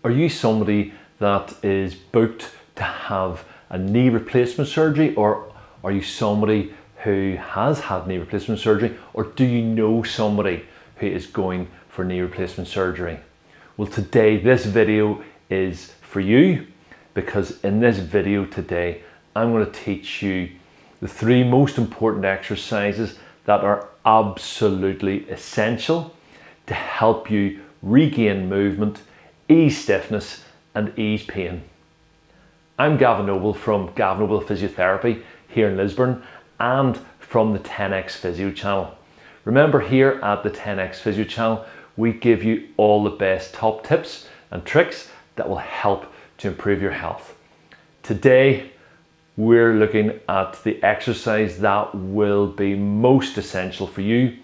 Are you somebody that is booked to have a knee replacement surgery, or are you somebody who has had knee replacement surgery, or do you know somebody who is going for knee replacement surgery? Well, today this video is for you, because in this video today I'm going to teach you the 3 most important exercises that are absolutely essential to help you regain movement, ease stiffness and ease pain. I'm Gavin Noble from Gavin Noble Physiotherapy here in Lisburn and from the 10X Physio channel. Remember, here at the 10X Physio channel we give you all the best top tips and tricks that will help to improve your health. Today we're looking at the exercise that will be most essential for you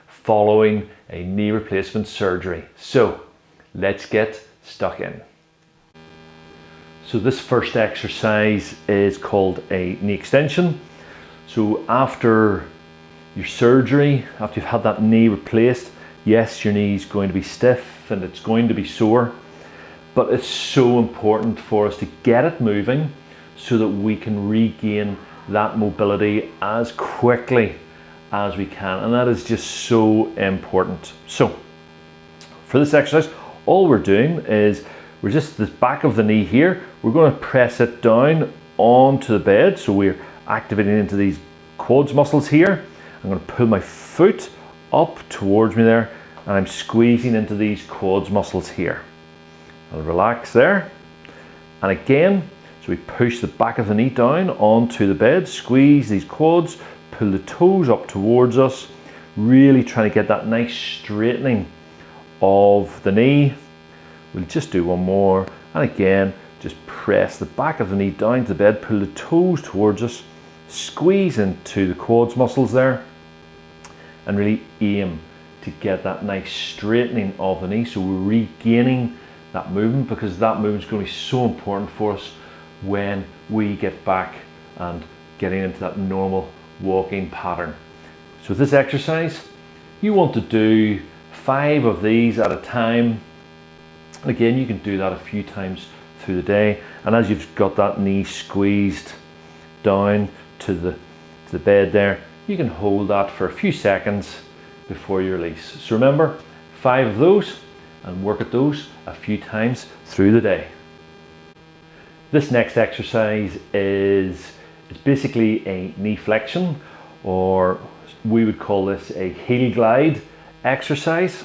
following a knee replacement surgery. So let's get stuck in. So this first exercise is called a knee extension. So after your surgery, after you've had that knee replaced, yes, your knee is going to be stiff and it's going to be sore, but it's so important for us to get it moving so that we can regain that mobility as quickly as we can, and that is just so important. So for this exercise, all we're doing is we're just the back of the knee here, we're going to press it down onto the bed, so we're activating into these quads muscles here. I'm going to pull my foot up towards me there, and I'm squeezing into these quads muscles here. I'll relax there, and again, so we push the back of the knee down onto the bed, squeeze these quads, pull the toes up towards us, really trying to get that nice straightening of the knee. We'll just do one more, and again, just press the back of the knee down to the bed, pull the toes towards us, squeeze into the quads muscles there, and really aim to get that nice straightening of the knee, so we're regaining that movement, because that movement is going to be so important for us when we get back and getting into that normal walking pattern. So with this exercise, you want to do 5 of these at a time. Again, you can do that a few times through the day, and as you've got that knee squeezed down to the bed there, you can hold that for a few seconds before you release. So remember, 5 of those, and work at those a few times through the day. This next exercise is basically a knee flexion, or we would call this a heel glide exercise.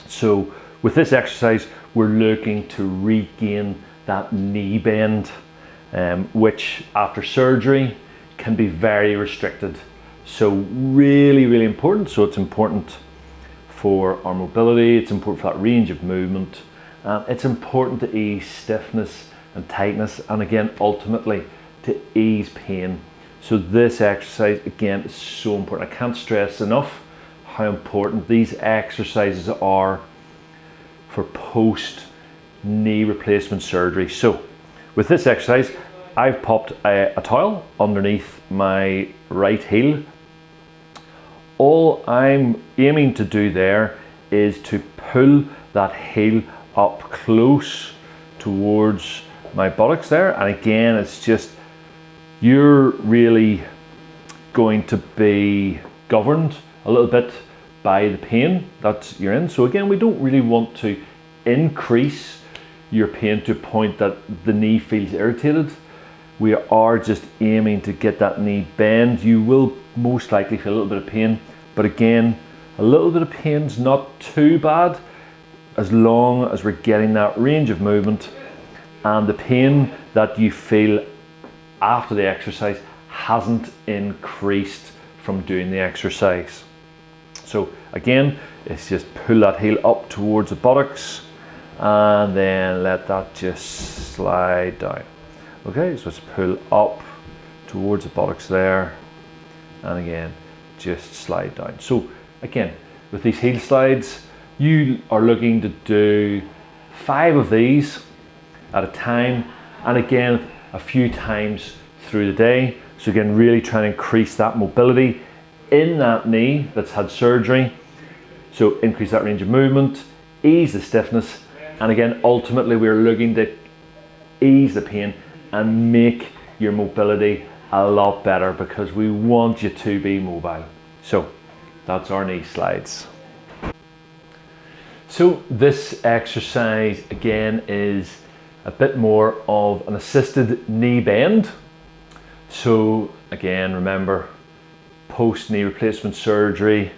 So with this exercise, we're looking to regain that knee bend, which after surgery can be very restricted. So really important. So it's important for our mobility, it's important for that range of movement, and it's important to ease stiffness and tightness, and again ultimately to ease pain. So this exercise again is so important. I can't stress enough how important these exercises are for post knee replacement surgery. So with this exercise, I've popped a towel underneath my right heel. All I'm aiming to do there is to pull that heel up close towards my buttocks there, and again it's just, you're really going to be governed a little bit by the pain that you're in. So again, we don't really want to increase your pain to a point that the knee feels irritated. We are just aiming to get that knee bend. You will most likely feel a little bit of pain, but again, a little bit of pain's not too bad as long as we're getting that range of movement, and the pain that you feel after the exercise hasn't increased from doing the exercise. So again, it's just pull that heel up towards the buttocks and then let that just slide down. Okay, so let's pull up towards the buttocks there, and again just slide down. So again, with these heel slides, you are looking to do 5 of these at a time, and again a few times through the day. So again, really trying to increase that mobility in that knee that's had surgery. So increase that range of movement, ease the stiffness, And again, ultimately we're looking to ease the pain and make your mobility a lot better, because we want you to be mobile. So that's our knee slides. So this exercise again is a bit more of an assisted knee bend. So again, remember, post knee replacement surgery,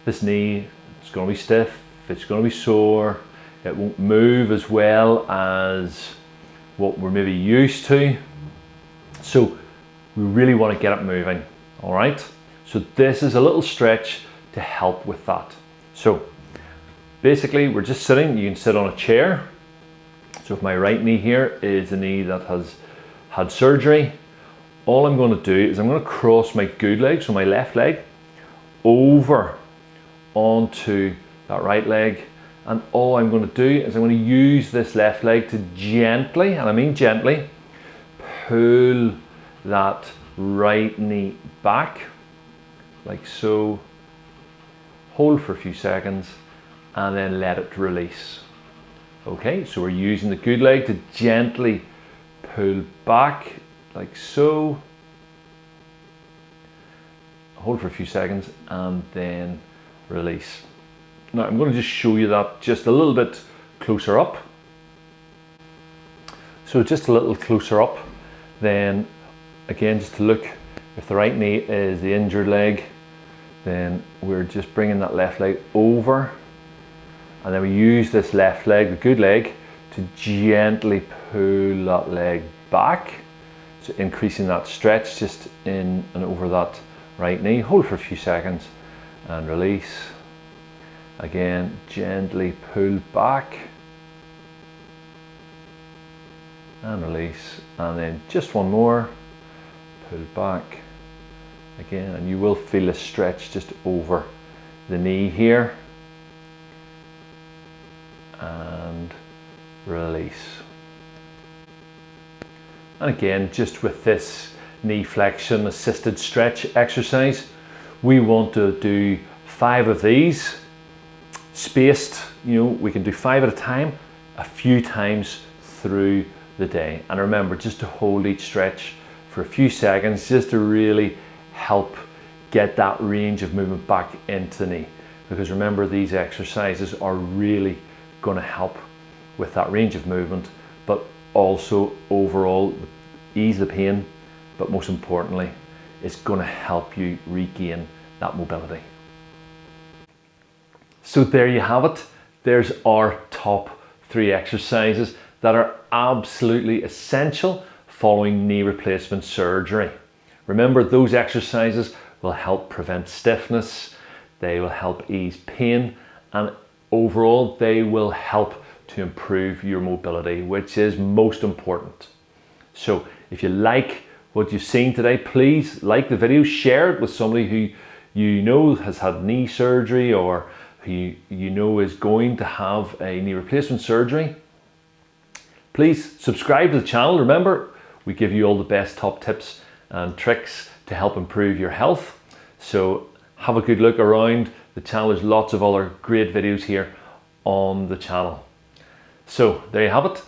this knee is going to be stiff, it's going to be sore, it won't move as well as what we're maybe used to. So we really want to get it moving, all right? So this is a little stretch to help with that. So basically we're just sitting, you can sit on a chair. So if my right knee here is the knee that has had surgery, all I'm going to do is I'm going to cross my good leg, so my left leg, over onto that right leg. And all I'm going to do is I'm going to use this left leg to gently, and I mean gently, pull that right knee back, like so. Hold for a few seconds and then let it release. Okay, so we're using the good leg to gently pull back, like so. Hold for a few seconds and then release. Now I'm going to just show you that just a little bit closer up. So just a little closer up, then again, just to look, if the right knee is the injured leg, then we're just bringing that left leg over, and then we use this left leg, the good leg, to gently pull that leg back, so increasing that stretch just in and over that right knee. Hold for a few seconds and release. Again, gently pull back and release, and then just one more, pull back again, and you will feel a stretch just over the knee here, and release. And again, just with this knee flexion assisted stretch exercise, we want to do 5 of these spaced. You know, we can do 5 at a time, a few times through the day. And remember, just to hold each stretch for a few seconds, just to really help get that range of movement back into the knee. Because remember, these exercises are really going to help with that range of movement, but also overall ease the pain, but most importantly, it's going to help you regain that mobility. So there you have it. There's our top 3 exercises that are absolutely essential following knee replacement surgery. Remember, those exercises will help prevent stiffness, they will help ease pain, and overall they will help to improve your mobility, which is most important. So if you like what you've seen today, please like the video, share it with somebody who you know has had knee surgery, or who you know is going to have a knee replacement surgery. Please subscribe to the channel. Remember, we give you all the best top tips and tricks to help improve your health. So have a good look around the channel. There's lots of other great videos here on the channel. So there you have it.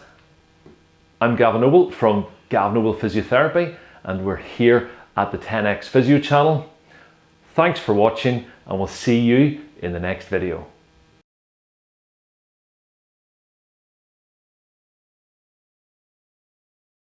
I'm Gavin Noble from Gavin Noble Physiotherapy, and we're here at the 10X Physio channel. Thanks for watching, and we'll see you in the next video.